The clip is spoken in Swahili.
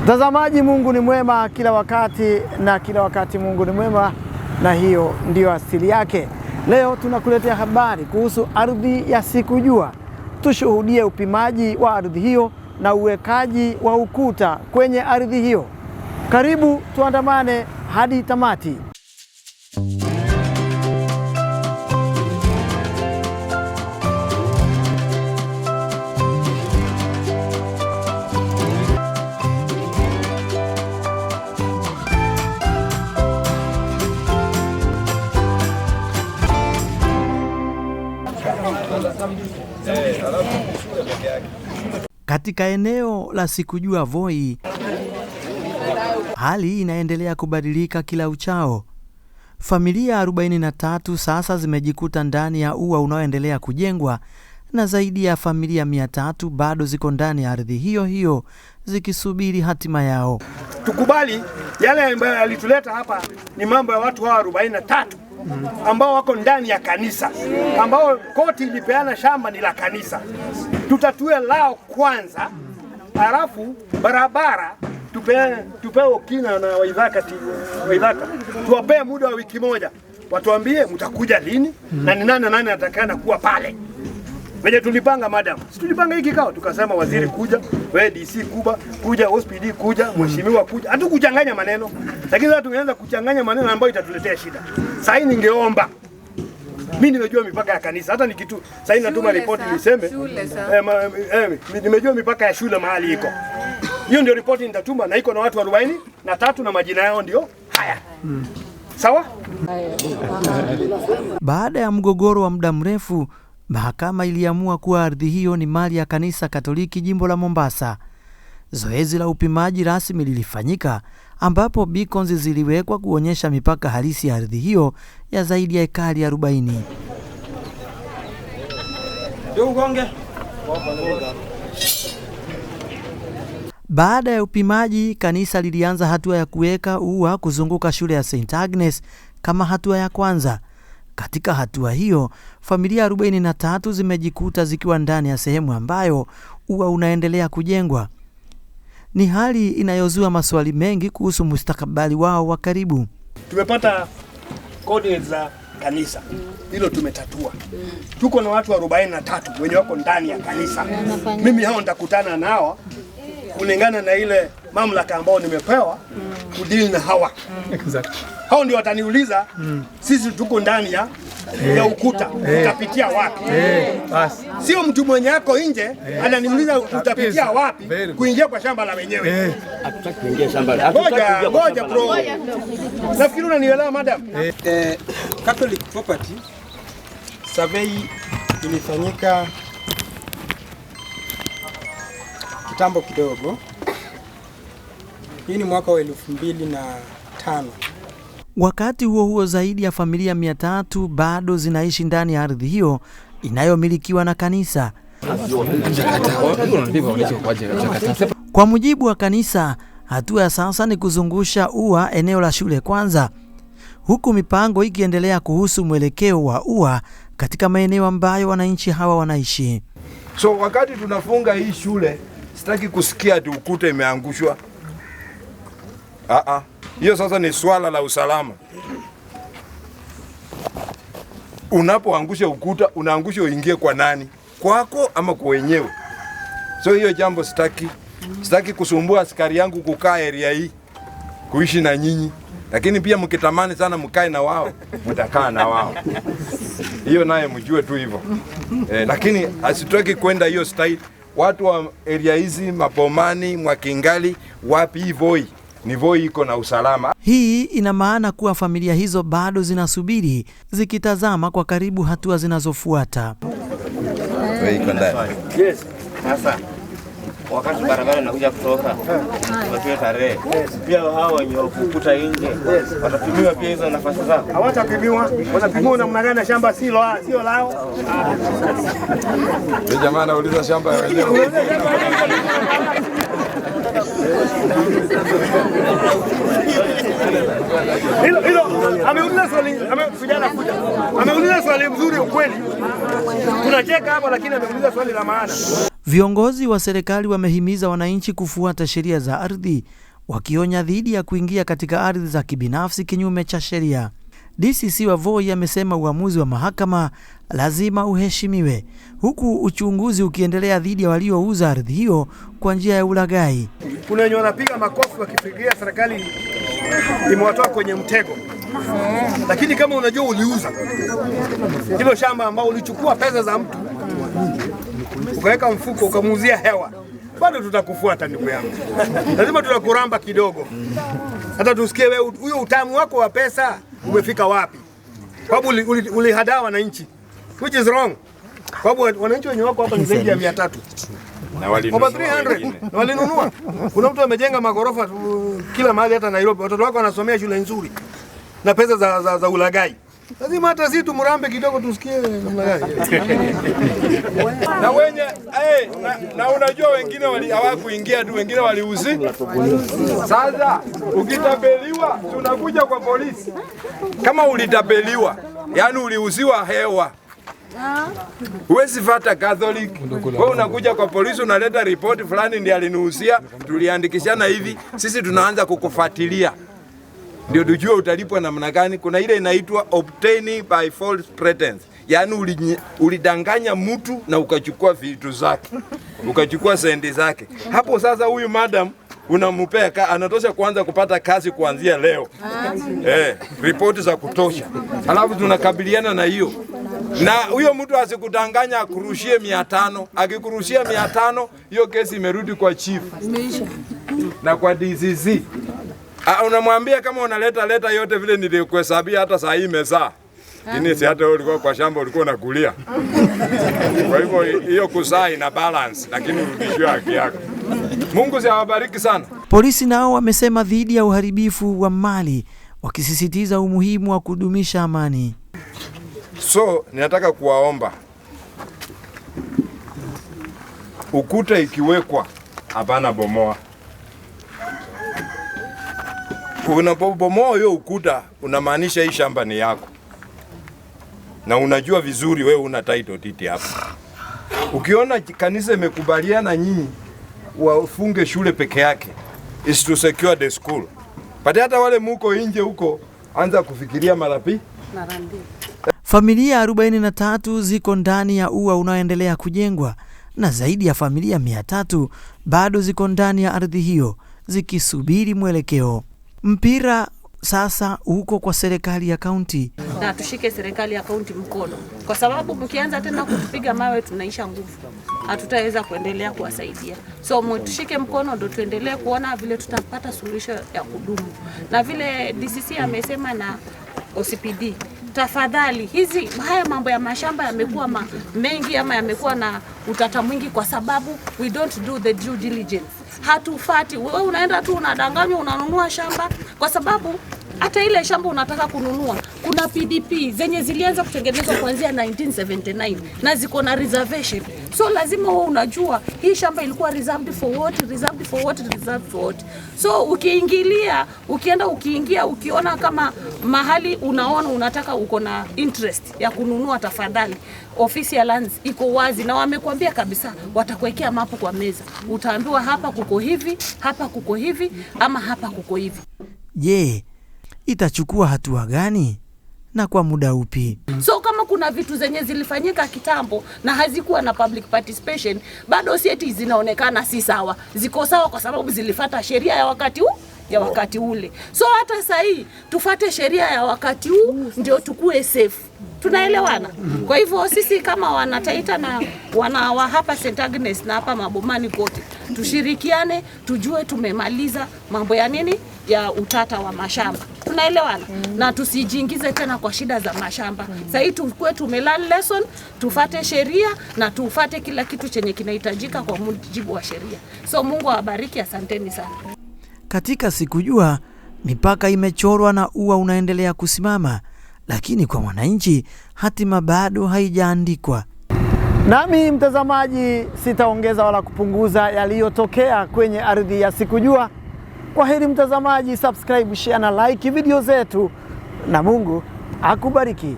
Mtazamaji, Mungu ni mwema kila wakati na kila wakati Mungu ni mwema, na hiyo ndiyo asili yake. Leo tunakuletea habari kuhusu ardhi ya Sikujua. Tushuhudie upimaji wa ardhi hiyo na uwekaji wa ukuta kwenye ardhi hiyo. Karibu tuandamane hadi tamati. Katika eneo la Sikujua Voi, hali inaendelea kubadilika kila uchao. Familia 43 sasa zimejikuta ndani ya ua unaoendelea kujengwa, na zaidi ya familia 300 bado ziko ndani ya ardhi hiyo hiyo zikisubiri hatima yao. Tukubali yale ambayo yalituleta hapa ni mambo ya watu hawa 43 ambao wako ndani ya kanisa, ambao koti ilipeana shamba ni la kanisa. Tutatue lao kwanza, halafu barabara tupewe kina na waidhaka tuwapee muda wa wiki moja, watuambie mtakuja lini na ni nani atakana kuwa pale. Wenye tulipanga madam, si tulipanga hiki kikao tukasema waziri kuja, wewe DC kuja, OSPD kuja, mheshimiwa kuja. Hatukuchanganya maneno. Lakini sasa tumeanza kuchanganya maneno ambayo itatuletea shida. Sasa ningeomba, mimi nimejua mipaka ya kanisa, hata nikitu sasa natuma ripoti niseme nimejua mipaka ya shule mahali iko. Hiyo ndio ripoti nitatuma, na iko na watu 43 na majina yao ndio haya. Sawa? Baada ya mgogoro wa muda mrefu, mahakama iliamua kuwa ardhi hiyo ni mali ya kanisa Katoliki jimbo la Mombasa. Zoezi la upimaji rasmi lilifanyika, ambapo beacons ziliwekwa kuonyesha mipaka halisi ya ardhi hiyo ya zaidi ya ekari 40. Baada ya upimaji, kanisa lilianza hatua ya kuweka ua kuzunguka shule ya St. Agnes kama hatua ya kwanza. Katika hatua hiyo, familia 43 zimejikuta zikiwa ndani ya sehemu ambayo ua unaendelea kujengwa. Ni hali inayozua maswali mengi kuhusu mustakabali wao wa karibu. Tumepata kodi za kanisa, hilo tumetatua. Tuko na watu 43 wenye wako ndani ya kanisa. Mimi hao nitakutana nao kulingana na ile mamlaka ambayo nimepewa kudili na hawa. Exactly. Hao ndio wataniuliza sisi tuko ndani ya ukuta, tutapitia wapi? Basi. Sio mtu mwenye yako nje ananiuliza tutapitia wapi kuingia kwa shamba la wenyewe. Hatutaki kuingia shamba. Ngoja bro. Nafikiri unanielewa madam? Catholic property survey ilifanyika kitambo kidogo. Hii ni mwaka wa 2005. Wakati huo zaidi ya familia 300 bado zinaishi ndani ya ardhi hiyo inayomilikiwa na kanisa. Kwa mujibu wa kanisa, hatua ya sasa ni kuzungusha ua eneo la shule kwanza, huku mipango ikiendelea kuhusu mwelekeo wa ua katika maeneo ambayo wananchi hawa wanaishi. So wakati tunafunga hii shule, sitaki kusikia ati ukuta imeangushwa. Hiyo sasa ni swala la usalama. Unapoangusha ukuta, unaangusha uingie kwa nani? Kwako ama kwa wenyewe? So hiyo jambo sitaki kusumbua askari yangu kukaa area hii, kuishi na nyinyi. Lakini pia mkitamani sana mkae na wao, mtakaa na wao. Hiyo naye mjue tu hivyo. Lakini asitaki kwenda hiyo style. Watu wa area hizi, Mapomani, Mwakingali, wapi hii Voi? Ni Voi iko na usalama. Hii ina maana kuwa familia hizo bado zinasubiri, zikitazama kwa karibu hatua zinazofuata. Yes. Sasa wakati barabara inakuja kutoka, tunatoa tarehe. Pia hao wenye ukuta nje watapimiwa pia hizo nafasi zao. Hawatapimiwa, wanapimiwa namna gani? Shamba sio lao. Ni jamaa anauliza shamba ya wenyewe. Hilo ameuliza swali mzuri ukweli. Tunacheka hapa lakini ameuliza swali la maana. Viongozi wa serikali wamehimiza wananchi kufuata sheria za ardhi, wakionya dhidi ya kuingia katika ardhi za kibinafsi kinyume cha sheria. DCC wa Voi amesema uamuzi wa mahakama lazima uheshimiwe, huku uchunguzi ukiendelea dhidi ya waliouza ardhi hiyo kwa njia ya ulaghai. Kuna wenye wanapiga makofi wakifikiria serikali imewatoa kwenye mtego. Lakini kama unajua uliuza hilo shamba ambao ulichukua pesa za mtu ukaweka mfuko ukamuuzia hewa, bado tutakufuata ndugu yangu. Lazima tutakuramba kidogo. Hata tusikie wewe huyo utamu wako wa pesa umefika wapi? Kwa sababu ulihadaa wananchi, which is wrong. Kwa sababu wananchi wenye wako hapa ni zaidi ya 300. Na walinunua 300. Na walinunua. Kuna mtu amejenga magorofa kila mahali hata Nairobi. Watoto wako wanasomea shule nzuri. Na pesa za ulaghai. Lazima hata sisi tumrambe kidogo tusikie namna gani. Na wenye na unajua wengine hawakuingia tu, wengine waliuzi. Sasa ukitapeliwa tunakuja kwa polisi. Kama ulitapeliwa, yani uliuziwa hewa, huwezi fata Catholic. Wewe unakuja kwa polisi unaleta ripoti fulani ndiye aliniuzia, tuliandikishana hivi, sisi tunaanza kukufuatilia. Ndio tujue utalipwa namna gani. Kuna ile inaitwa obtaining by false pretense. Yaani ulidanganya mtu na ukachukua vitu zake. Ukachukua sendi zake. Hapo sasa huyu madam unampea anatosha kuanza kupata kazi kuanzia leo. Ripoti za kutosha. Alafu tunakabiliana na hiyo. Na huyo mtu asikudanganya akurushie 500. Akikurushia 500, hiyo kesi imerudi kwa chief. Na kwa DCC. Unamwambia kama unaleta yote vile nilikuhesabia hata saa hii imezaa. Lakini si hata ulikuwa kwa shamba ulikuwa unakulia. Kwa hivyo hiyo kuzaa ina balance, lakini urudishiwe haki yako. Mungu awabariki sana. Polisi nao wamesema dhidi ya uharibifu wa mali, wakisisitiza umuhimu wa kudumisha amani. So, ninataka kuwaomba. Ukuta ikiwekwa, hapana bomoa. Unapobomoa hiyo ukuta, unamaanisha hii shamba ni yako. Na unajua vizuri wewe una title deed hapa. Ukiona kanisa imekubaliana nyinyi wafunge shule peke yake, is to secure the school. But hata wale muko nje huko, anza kufikiria mara mbili. Familia 43 ziko ndani ya ua unaoendelea kujengwa na zaidi ya familia 300 bado ziko ndani ya ardhi hiyo zikisubiri mwelekeo. Mpira sasa uko kwa serikali ya kaunti. Na tushike serikali ya kaunti mkono, kwa sababu mkianza tena kutupiga mawe tunaisha nguvu, hatutaweza kuendelea kuwasaidia. So mtushike mkono ndio tuendelee kuona vile tutapata suluhisho ya kudumu. Na vile DCC amesema na OCPD, tafadhali haya mambo ya mashamba yamekuwa mengi ama yamekuwa na utata mwingi kwa sababu we don't do the due diligence. Hatufati, wewe unaenda tu unadanganywa unanunua shamba kwa sababu hata ile shamba unataka kununua kuna PDP zenye zilianza kutengenezwa kuanzia 1979 na ziko na reservation. So lazima wewe unajua hii shamba ilikuwa reserved for what. So ukiingia ukiona kama mahali unaona unataka uko na interest ya kununua, tafadhali ofisi ya lands iko wazi na wamekwambia kabisa watakuwekea mapu kwa meza. Utaambiwa hapa kuko hivi, hapa kuko hivi ama hapa kuko hivi. Je, itachukua hatua gani na kwa muda upi? So kama kuna vitu zenye zilifanyika kitambo na hazikuwa na public participation, bado sieti zinaonekana si sawa. Ziko sawa kwa sababu zilifuata sheria ya wakati ule. So hata sasa hii tufuate sheria ya wakati huu ndio tukue safe. Tunaelewana? Kwa hivyo sisi kama wanataita na wa hapa St. Agnes na hapa Mabomani kote, tushirikiane, tujue tumemaliza mambo ya nini ya utata wa mashamba. Tunaelewana? Na tusijiingize tena kwa shida za mashamba. Sasa hii tukue tumelearn lesson, tufuate sheria na tufuate kila kitu chenye kinahitajika kwa mujibu wa sheria. So Mungu awabariki, asanteni sana. Katika Sikujua, mipaka imechorwa na ua unaendelea kusimama, lakini kwa wananchi hatima bado haijaandikwa. Nami mtazamaji, sitaongeza wala kupunguza yaliyotokea kwenye ardhi ya Sikujua. Kwa heri mtazamaji, subscribe, share na like video zetu na Mungu akubariki.